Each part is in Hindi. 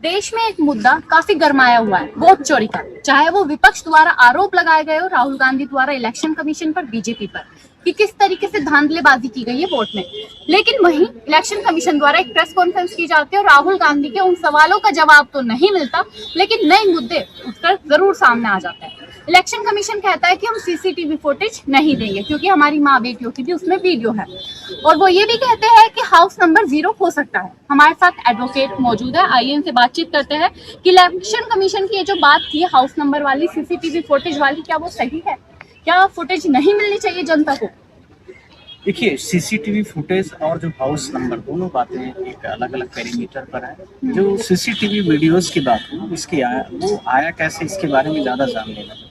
देश में एक मुद्दा काफी गरमाया हुआ है, वोट चोरी का। चाहे वो विपक्ष द्वारा आरोप लगाए गए हो राहुल गांधी द्वारा इलेक्शन कमीशन पर, बीजेपी पर, कि किस तरीके से धांधलेबाजी की गई है वोट में। लेकिन वहीं इलेक्शन कमीशन द्वारा एक प्रेस कॉन्फ्रेंस की जाती है और राहुल गांधी के उन सवालों का जवाब तो नहीं मिलता, लेकिन नए मुद्दे उठकर जरूर सामने आ जाते हैं। इलेक्शन कमीशन कहता है कि हम सीसीटीवी फुटेज नहीं देंगे क्योंकि हमारी माँ बेटियों की भी उसमें वीडियो है, और वो ये भी कहते हैं कि हाउस नंबर 0 हो सकता है। हमारे साथ एडवोकेट मौजूद है, आइए इनसे बातचीत करते हैं कि इलेक्शन कमीशन की ये जो बात थी हाउस नंबर वाली, सीसीटीवी फुटेज वाली, क्या वो सही है? क्या फुटेज नहीं मिलनी चाहिए जनता को? देखिए, सीसीटीवी फुटेज और जो हाउस नंबर, दोनों बातें एक अलग अलग पैरामीटर पर है। जो सीसीटीवी वीडियोस की बात है, इसकी वो आया कैसे, इसके बारे में ज़्यादा जान लेना।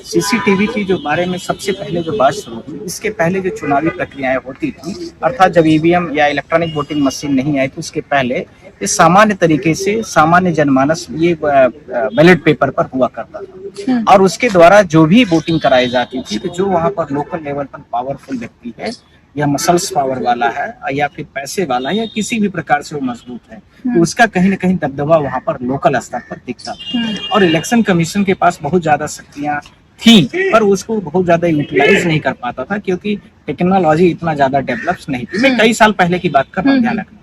सीसीटीवी की जो बारे में सबसे पहले जो बात शुरू हुई, इसके पहले जो चुनावी प्रक्रियाएं होती थी, अर्थात जब ईवीएम या इलेक्ट्रॉनिक वोटिंग मशीन नहीं आई, तो उसके पहले ये सामान्य तरीके से सामान्य जनमानस ये बैलेट पेपर पर हुआ करता था, और उसके द्वारा जो भी वोटिंग कराई जाती थी, तो जो वहाँ पर लोकल लेवल पर पावरफुल व्यक्ति है या मसल्स पावर वाला है या फिर पैसे वाला है या किसी भी प्रकार से वो मजबूत है, तो उसका कहीं ना कहीं दबदबा वहाँ पर लोकल स्तर पर दिखता था। और इलेक्शन कमीशन के पास बहुत ज्यादा शक्तियां थी, पर उसको बहुत ज्यादा यूटिलाइज नहीं कर पाता था क्योंकि टेक्नोलॉजी इतना ज्यादा डेवलप नहीं थी। मैं कई साल पहले की बात कर रहा हूँ, ध्यान रखना।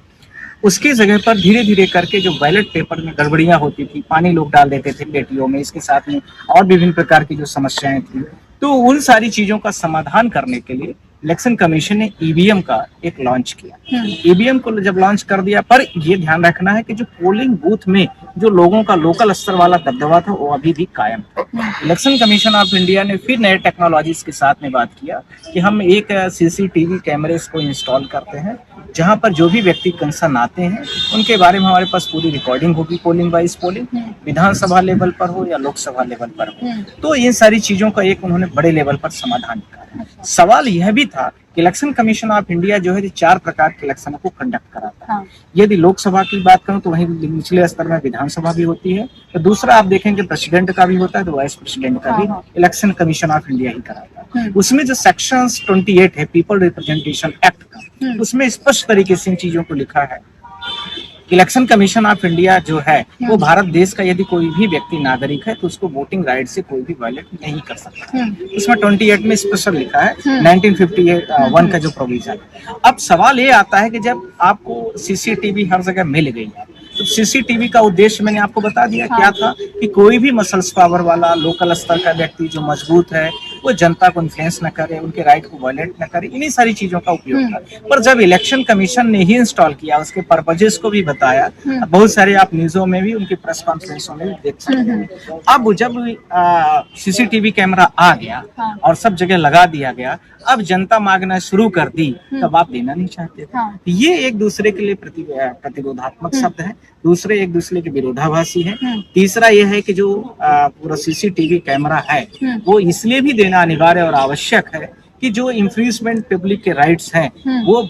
उसकी जगह पर धीरे धीरे करके जो बैलेट पेपर में गड़बड़ियां होती थी, पानी लोग डाल देते थे पेटियों में, इसके साथ में और विभिन्न प्रकार की जो समस्याएं थी, तो उन सारी चीजों का समाधान करने के लिए इलेक्शन कमीशन ने ईवीएम का एक लॉन्च किया। ईवीएम को जब लॉन्च कर दिया, पर ये ध्यान रखना है कि जो पोलिंग बूथ में जो लोगों का लोकल स्तर वाला दबदबा था, वो अभी भी कायम था। इलेक्शन कमीशन ऑफ इंडिया ने फिर नए टेक्नोलॉजीज के साथ में बात किया कि हम एक सीसीटीवी कैमरेज को इंस्टॉल करते हैं, जहां पर जो भी व्यक्ति कंसर्न आते हैं उनके बारे में हमारे पास पूरी रिकॉर्डिंग होगी, पोलिंग वाइज पोलिंग, विधानसभा लेवल पर हो या लोकसभा लेवल पर हो। तो इन सारी चीजों का एक उन्होंने बड़े लेवल पर समाधान किया। सवाल यह भी था कि इलेक्शन कमीशन ऑफ इंडिया जो है 4 प्रकार के इलेक्शन को कंडक्ट कराता है। यदि लोकसभा की बात करूं तो वहीं निचले स्तर में विधानसभा भी होती है, तो दूसरा आप देखेंगे प्रेसिडेंट का भी होता है, तो वाइस प्रेसिडेंट का भी इलेक्शन कमीशन ऑफ इंडिया ही कराता है। उसमें जो सेक्शन 28 है पीपल रिप्रेजेंटेशन एक्ट का, उसमें स्पष्ट तरीके से इन चीजों को लिखा है। इलेक्शन कमीशन ऑफ इंडिया जो है वो भारत देश का यदि कोई भी व्यक्ति नागरिक है तो उसको वोटिंग राइट से कोई भी वायलेट नहीं कर सकता। इसमें 28 में स्पेशल लिखा है 1951 का जो प्रोविजन। अब सवाल ये आता है कि जब आपको सीसीटीवी हर जगह मिल गई है, तो सीसीटीवी का उद्देश्य मैंने आपको बता दिया क्या था कि कोई भी मसल्स पावर वाला लोकल स्तर का व्यक्ति जो मजबूत है वो जनता को इन्फ्लुएंस न करे, उनके राइट को वायलेट न करे, इन्हीं सारी चीजों का उपयोग था। पर जब इलेक्शन कमीशन ने ही इंस्टॉल किया, उसके पर्पजेस को भी बताया, बहुत सारे आप न्यूजों में भी उनकी प्रेस कॉन्फ्रेंसों में भी देख सकते हैं। अब जब सीसीटीवी कैमरा आ गया और सब जगह लगा दिया गया, अब जनता मांगना शुरू कर दी, तब आप देना नहीं चाहते थे। ये एक दूसरे के लिए प्रतिरोधात्मक शब्द है, दूसरे एक दूसरे के विरोधाभासी है। तीसरा यह है कि जो पूरा सीसीटीवी कैमरा है वो इसलिए भी देना अनिवार्य और आवश्यक है कि जो इन्फ्लुएंसमेंट पब्लिक के राइट्स हैं वो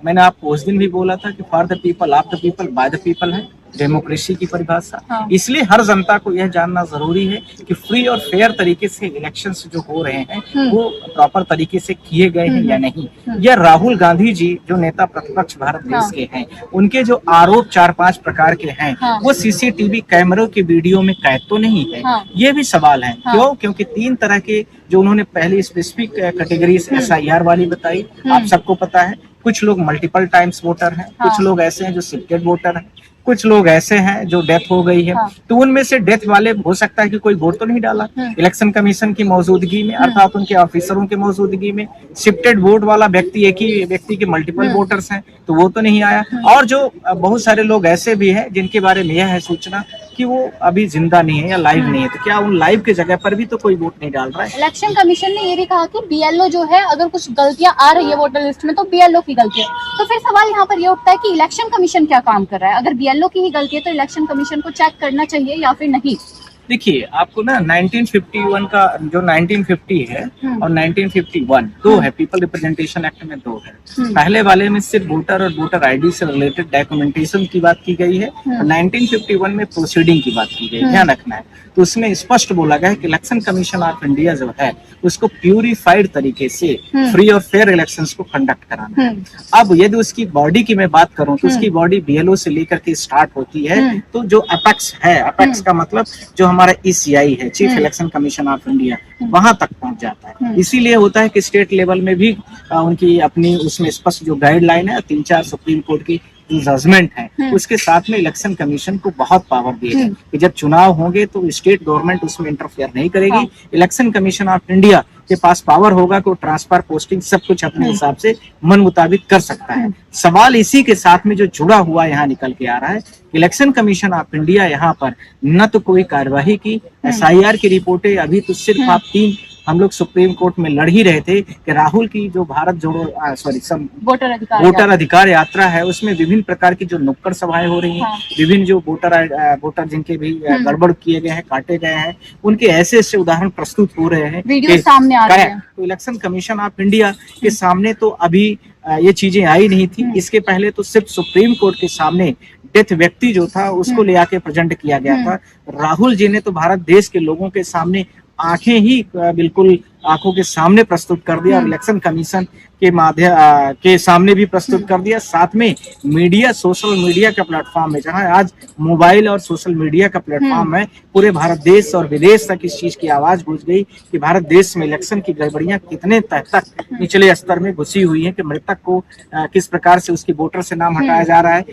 मैंने आपको उस दिन भी बोला था कि for the people, of the people, by the people है डेमोक्रेसी की परिभाषा। इसलिए हर जनता को यह जानना जरूरी है कि फ्री और फेयर तरीके से इलेक्शंस जो हो रहे हैं वो प्रॉपर तरीके से किए गए हैं या नहीं। या राहुल गांधी जी जो नेता प्रतिपक्ष भारत देश के हैं, उनके जो आरोप 4-5 प्रकार के हैं वो सीसीटीवी कैमरों के वीडियो में कैद तो नहीं है, ये भी सवाल है। क्यों? क्योंकि 3 तरह के जो उन्होंने पहले स्पेसिफिक कैटेगरीज SIR वाली बताई, आप सबको पता है। कुछ लोग मल्टीपल टाइम्स वोटर हैं, कुछ लोग ऐसे हैं जो शिफ्टेड वोटर हैं, कुछ लोग ऐसे हैं जो डेथ हो गई है। तो उनमें से डेथ वाले हो सकता है कि कोई वोट तो नहीं डाला इलेक्शन कमीशन की मौजूदगी में, अर्थात उनके ऑफिसरों की मौजूदगी में। शिफ्टेड वोट वाला व्यक्ति एक ही व्यक्ति के मल्टीपल वोटर्स हैं, तो वो तो नहीं आया। और जो बहुत सारे लोग ऐसे भी हैं जिनके बारे में यह है सूचना कि वो अभी जिंदा नहीं है या लाइव नहीं है, तो क्या उन लाइव के जगह पर भी तो कोई वोट नहीं डाल रहा है? इलेक्शन कमीशन ने ये भी कहा कि BLO जो है, अगर कुछ गलतियां आ रही है वोटर लिस्ट में तो BLO की गलती है। तो फिर सवाल यहाँ पर ये उठता है कि इलेक्शन कमीशन क्या काम कर रहा है? अगर BLO की ही गलती है तो इलेक्शन कमीशन को चेक करना चाहिए या फिर नहीं? देखिए आपको ना 1951 का जो 1950 है और 1951 दो है, पीपल रिप्रेजेंटेशन एक्ट में दो है। पहले वाले में सिर्फ वोटर और वोटर आईडी से रिलेटेड डॉक्यूमेंटेशन की बात की गई है और 1951 में प्रोसीडिंग की बात की गई, ध्यान रखना है। तो उसमें स्पष्ट बोला गया है कि इलेक्शन कमीशन ऑफ इंडिया जो है उसको प्यूरिफाइड तरीके से फ्री और फेयर इलेक्शंस को कंडक्ट कराना है। अब यदि उसकी बॉडी की मैं बात करूं तो उसकी बॉडी बीएलओ से लेकर के स्टार्ट होती है, तो जो अपेक्स है, अपेक्स का मतलब जो हमारा ईसीआई है, chief election commission of India, वहां तक पहुंच जाता है। इसीलिए होता है कि स्टेट लेवल में भी उनकी अपनी उसमें स्पष्ट जो गाइडलाइन है, 3-4 सुप्रीम कोर्ट की जजमेंट है, उसके साथ में इलेक्शन कमीशन को बहुत पावर दी है कि जब चुनाव होंगे तो स्टेट गवर्नमेंट उसमें इंटरफेयर नहीं करेगी। इलेक्शन कमीशन ऑफ इंडिया के पास पावर होगा कि ट्रांसफर, पोस्टिंग सब कुछ अपने हिसाब से मन मुताबिक कर सकता है। सवाल इसी के साथ में जो जुड़ा हुआ यहाँ निकल के आ रहा है, इलेक्शन कमीशन ऑफ इंडिया यहाँ पर न तो कोई कार्यवाही की, एसआईआर की रिपोर्टें अभी तो सिर्फ आप 3 हम लोग सुप्रीम कोर्ट में लड़ ही रहे थे कि राहुल की जो भारत जोड़ो वोटर अधिकार यात्रा है उसमें विभिन्न प्रकार की जो नुक्कड़ सभाएं हो रही हैं, विभिन्न जो वोटर जिनके भी गड़बड़ किए गए हैं, काटे गए हैं, उनके ऐसे ऐसे उदाहरण प्रस्तुत हो रहे हैं, वीडियो सामने आ रहे हैं। तो इलेक्शन कमीशन ऑफ इंडिया के सामने तो अभी ये चीजें आई नहीं थी। इसके पहले तो सिर्फ सुप्रीम कोर्ट के सामने डेथ व्यक्ति जो था उसको ले आके प्रेजेंट किया गया था। राहुल जी ने तो भारत देश के लोगों के सामने आंखें ही बिल्कुल आंखों के सामने प्रस्तुत कर दिया और इलेक्शन कमीशन के माध्यम के सामने भी प्रस्तुत कर दिया। साथ में मीडिया, सोशल मीडिया का प्लेटफॉर्म है, जहां आज मोबाइल और सोशल मीडिया का प्लेटफॉर्म है, पूरे भारत देश और विदेश तक इस चीज की आवाज गूंज गई कि भारत देश में इलेक्शन की गड़बड़ियां कितने तह तक निचले स्तर में घुसी हुई हैं कि मृतक को किस प्रकार से उसके वोटर से नाम हटाया जा रहा है।